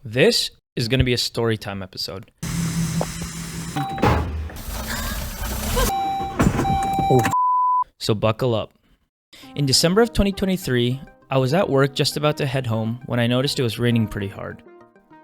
This is going to be a story time episode. So buckle up. In December of 2023, I was at work just about to head home when I noticed it was raining pretty hard.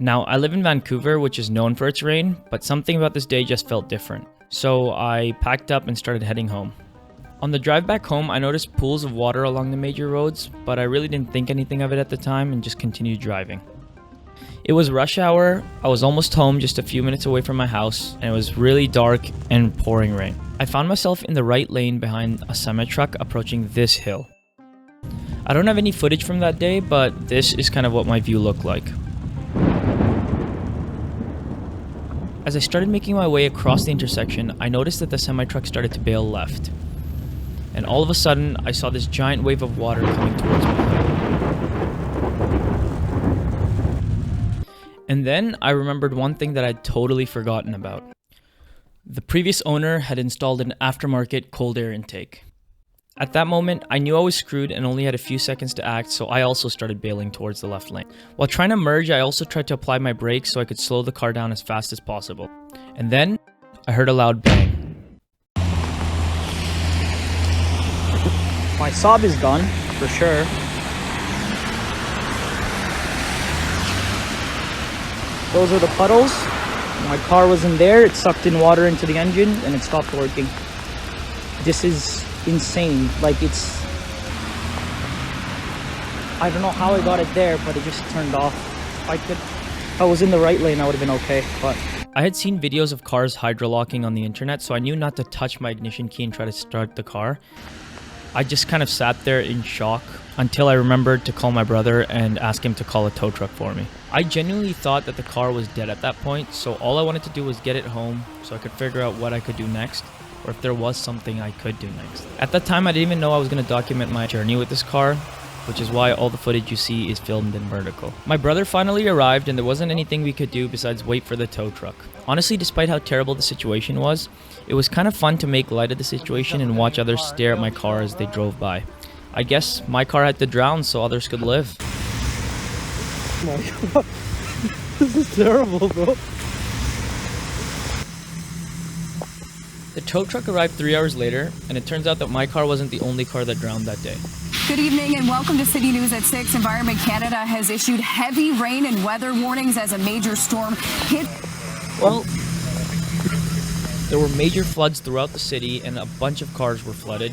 Now, I live in Vancouver, which is known for its rain, but something about this day just felt different. So I packed up and started heading home. On the drive back home, I noticed pools of water along the major roads, but I really didn't think anything of it at the time and just continued driving. It was rush hour, I was almost home just a few minutes away from my house, and it was really dark and pouring rain. I found myself in the right lane behind a semi-truck approaching this hill. I don't have any footage from that day, but this is kind of what my view looked like. As I started making my way across the intersection, I noticed that the semi-truck started to bail left. And all of a sudden, I saw this giant wave of water coming towards me. And then I remembered one thing that I'd totally forgotten about. The previous owner had installed an aftermarket cold air intake. At that moment, I knew I was screwed and only had a few seconds to act, so I also started bailing towards the left lane. While trying to merge, I also tried to apply my brakes so I could slow the car down as fast as possible. And then, I heard a loud bang. My Saab is gone, for sure. Those are the puddles. My car wasn't there, it sucked in water into the engine and it stopped working. This is insane. Like, I don't know how I got it there, but it just turned off. If I was in the right lane, I would have been okay, but... I had seen videos of cars hydrolocking on the internet, so I knew not to touch my ignition key and try to start the car. I just kind of sat there in shock until I remembered to call my brother and ask him to call a tow truck for me. I genuinely thought that the car was dead at that point, so all I wanted to do was get it home so I could figure out what I could do next, or if there was something I could do next. At that time, I didn't even know I was going to document my journey with this car, which is why all the footage you see is filmed in vertical. My brother finally arrived and there wasn't anything we could do besides wait for the tow truck. Honestly, despite how terrible the situation was, it was kind of fun to make light of the situation and watch others stare at my car as they drove by. I guess my car had to drown so others could live. Oh my god. This is terrible, bro. The tow truck arrived 3 hours later, and it turns out that my car wasn't the only car that drowned that day. Good evening and welcome to City News at 6. Environment Canada has issued heavy rain and weather warnings as a major storm hit. Well, there were major floods throughout the city and a bunch of cars were flooded.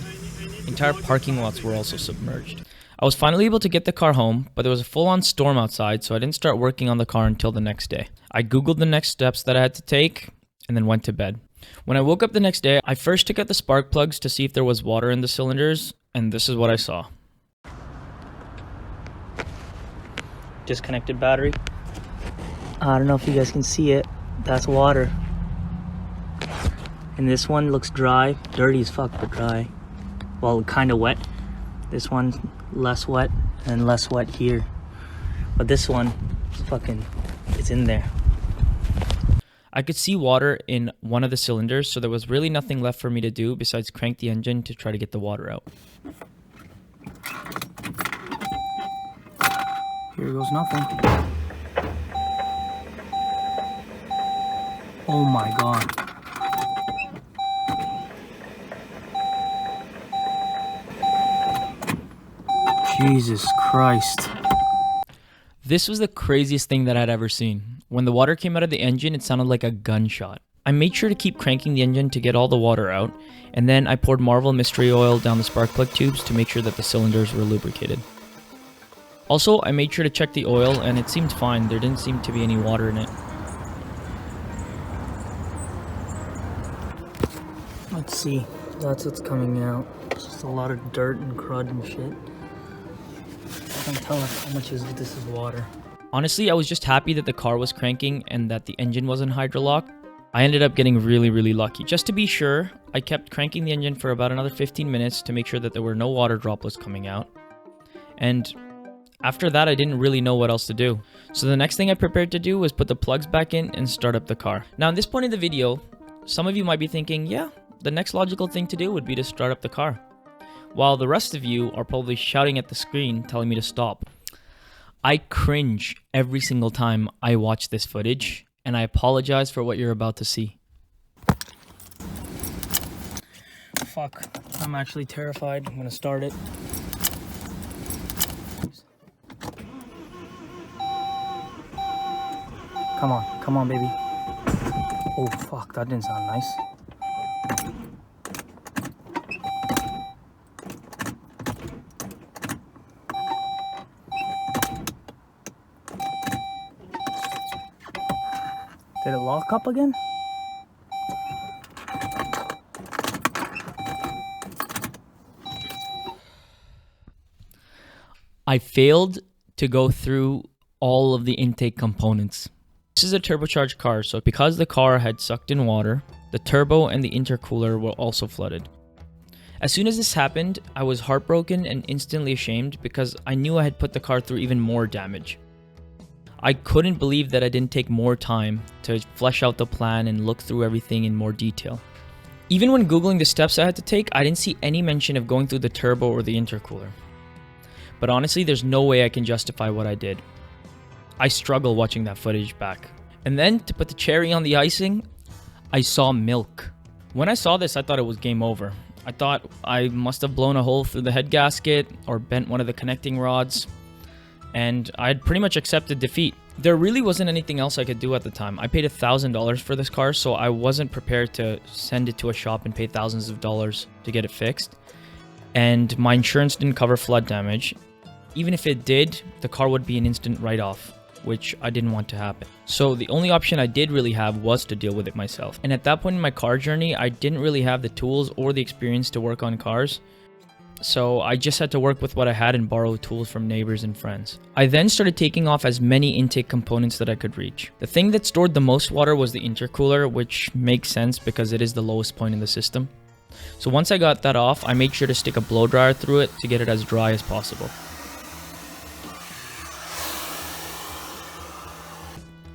Entire parking lots were also submerged. I was finally able to get the car home, but there was a full-on storm outside, so I didn't start working on the car until the next day. I googled the next steps that I had to take and then went to bed. When I woke up the next day, I first took out the spark plugs to see if there was water in the cylinders, and this is what I saw. Disconnected battery. I don't know if you guys can see it. That's water. And this one looks dry. Dirty as fuck, but dry. Well, kind of wet. This one's less wet and less wet here. But this one is it's in there. I could see water in one of the cylinders, so there was really nothing left for me to do besides crank the engine to try to get the water out. Here goes nothing. Oh my god. Jesus Christ. This was the craziest thing that I'd ever seen. When the water came out of the engine, it sounded like a gunshot. I made sure to keep cranking the engine to get all the water out, and then I poured Marvel Mystery Oil down the spark plug tubes to make sure that the cylinders were lubricated. Also, I made sure to check the oil, and it seemed fine. There didn't seem to be any water in it. Let's see. That's what's coming out. It's just a lot of dirt and crud and shit. I can't tell how much this is water. Honestly, I was just happy that the car was cranking and that the engine wasn't hydrolocked. I ended up getting really lucky. Just to be sure, I kept cranking the engine for about another 15 minutes to make sure that there were no water droplets coming out. And after that, I didn't really know what else to do. So the next thing I prepared to do was put the plugs back in and start up the car. Now, at this point in the video, some of you might be thinking, yeah, the next logical thing to do would be to start up the car, while the rest of you are probably shouting at the screen telling me to stop. I cringe every single time I watch this footage, and I apologize for what you're about to see. Fuck, I'm actually terrified. I'm gonna start it. Come on, baby. Oh, fuck, that didn't sound nice. Did it lock up again? I failed to go through all of the intake components. This is a turbocharged car, so because the car had sucked in water, the turbo and the intercooler were also flooded. As soon as this happened, I was heartbroken and instantly ashamed because I knew I had put the car through even more damage. I couldn't believe that I didn't take more time to flesh out the plan and look through everything in more detail. Even when Googling the steps I had to take, I didn't see any mention of going through the turbo or the intercooler. But honestly, there's no way I can justify what I did. I struggle watching that footage back. And then, to put the cherry on the icing, I saw milk. When I saw this, I thought it was game over. I thought I must have blown a hole through the head gasket or bent one of the connecting rods, and I had pretty much accepted defeat. There really wasn't anything else I could do at the time. I paid $1,000 for this car, so I wasn't prepared to send it to a shop and pay thousands of dollars to get it fixed. And my insurance didn't cover flood damage. Even if it did, the car would be an instant write-off, which I didn't want to happen. So the only option I did really have was to deal with it myself. And at that point in my car journey, I didn't really have the tools or the experience to work on cars. So I just had to work with what I had and borrow tools from neighbors and friends. I then started taking off as many intake components that I could reach. The thing that stored the most water was the intercooler, which makes sense because it is the lowest point in the system. So once I got that off, I made sure to stick a blow dryer through it to get it as dry as possible.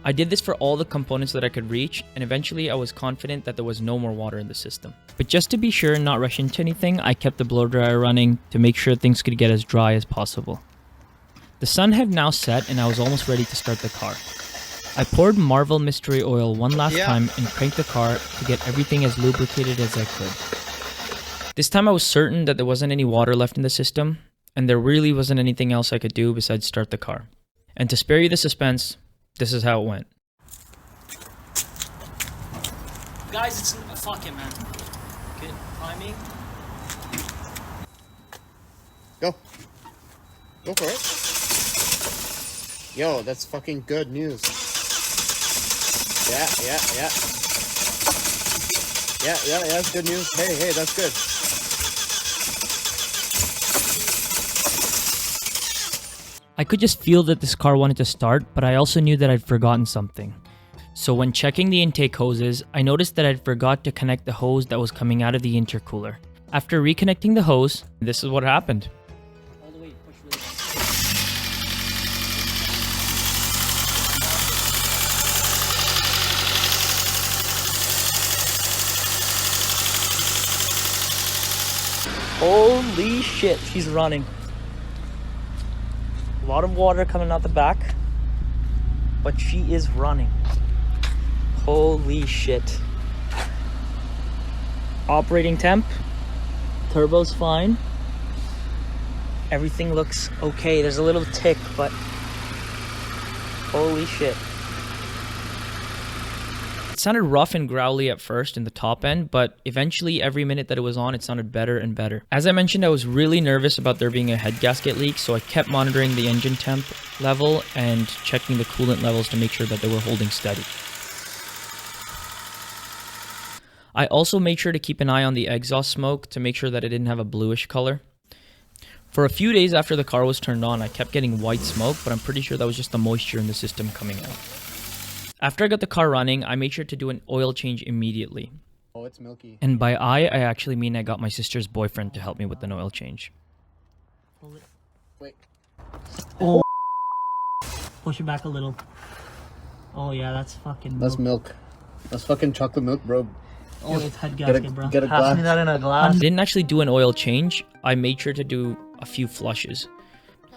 I did this for all the components that I could reach, and eventually I was confident that there was no more water in the system. But just to be sure and not rush into anything, I kept the blow dryer running to make sure things could get as dry as possible. The sun had now set and I was almost ready to start the car. I poured Marvel Mystery Oil one last time and cranked the car to get everything as lubricated as I could. This time I was certain that there wasn't any water left in the system, and there really wasn't anything else I could do besides start the car. And to spare you the suspense, this is how it went. Guys, it's fuck it, man. Okay, timing. Go for it. Yo, that's fucking good news. Yeah, that's good news. Hey, that's good. I could just feel that this car wanted to start, but I also knew that I'd forgotten something. So when checking the intake hoses, I noticed that I'd forgot to connect the hose that was coming out of the intercooler. After reconnecting the hose, this is what happened. All the way, push really hard. Holy shit, she's running. A lot of water coming out the back, but she is running. Holy shit. Operating temp, turbo's fine. Everything looks okay. There's a little tick, but holy shit. It sounded rough and growly at first in the top end, but eventually every minute that it was on, it sounded better and better. As I mentioned, I was really nervous about there being a head gasket leak, so I kept monitoring the engine temp level and checking the coolant levels to make sure that they were holding steady. I also made sure to keep an eye on the exhaust smoke to make sure that it didn't have a bluish color. For a few days after the car was turned on, I kept getting white smoke, but I'm pretty sure that was just the moisture in the system coming out. After I got the car running, I made sure to do an oil change immediately. Oh, it's milky. And by I actually mean I got my sister's boyfriend to help me with an oil change. Wait. Oh, push it back a little. Oh yeah, that's fucking milk. That's milk. That's fucking chocolate milk, bro. Oh, it's head gasket, bro. Get a Pass glass. me that in a glass. I didn't actually do an oil change. I made sure to do a few flushes.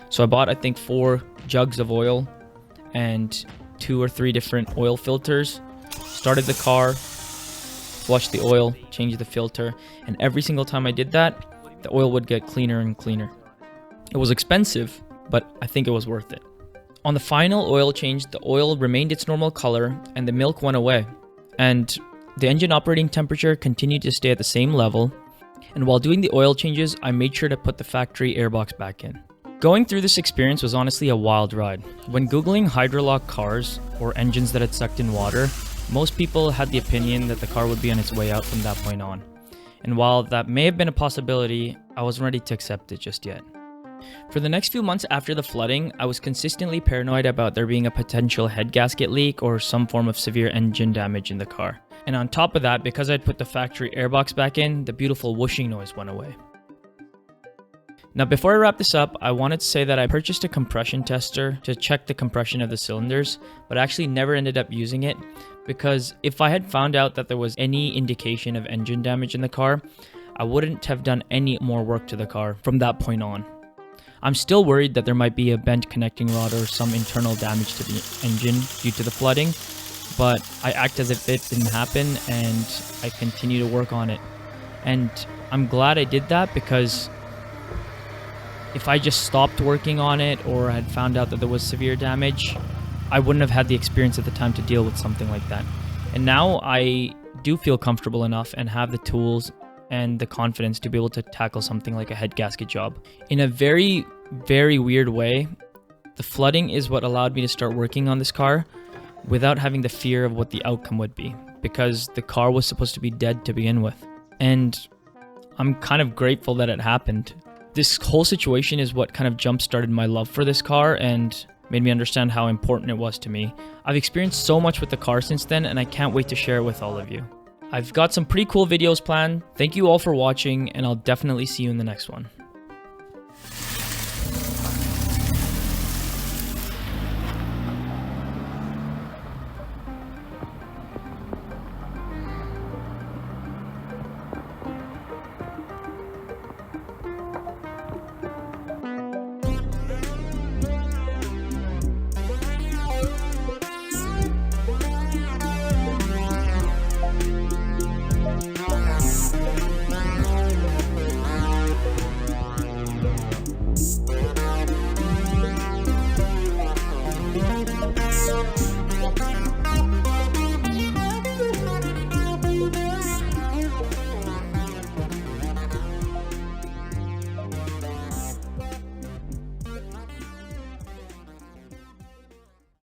So I bought, I think, 4 jugs of oil and 2 or 3 different oil filters. Started the car, flushed the oil, changed the filter, and every single time I did that, the oil would get cleaner and cleaner. It was expensive, but I think it was worth it. On the final oil change, the oil remained its normal color and the milk went away. And the engine operating temperature continued to stay at the same level. And while doing the oil changes, I made sure to put the factory airbox back in. Going through this experience was honestly a wild ride. When Googling hydrolock cars or engines that had sucked in water, most people had the opinion that the car would be on its way out from that point on. And while that may have been a possibility, I wasn't ready to accept it just yet. For the next few months after the flooding, I was consistently paranoid about there being a potential head gasket leak or some form of severe engine damage in the car. And on top of that, because I'd put the factory airbox back in, the beautiful whooshing noise went away. Now before I wrap this up, I wanted to say that I purchased a compression tester to check the compression of the cylinders, but I actually never ended up using it because if I had found out that there was any indication of engine damage in the car, I wouldn't have done any more work to the car from that point on. I'm still worried that there might be a bent connecting rod or some internal damage to the engine due to the flooding, but I act as if it didn't happen and I continue to work on it. And I'm glad I did that because if I just stopped working on it or had found out that there was severe damage, I wouldn't have had the experience at the time to deal with something like that. And now I do feel comfortable enough and have the tools and the confidence to be able to tackle something like a head gasket job. In a very, very weird way, the flooding is what allowed me to start working on this car without having the fear of what the outcome would be, because the car was supposed to be dead to begin with. And I'm kind of grateful that it happened. This whole situation is what kind of jump-started my love for this car and made me understand how important it was to me. I've experienced so much with the car since then, and I can't wait to share it with all of you. I've got some pretty cool videos planned. Thank you all for watching, and I'll definitely see you in the next one.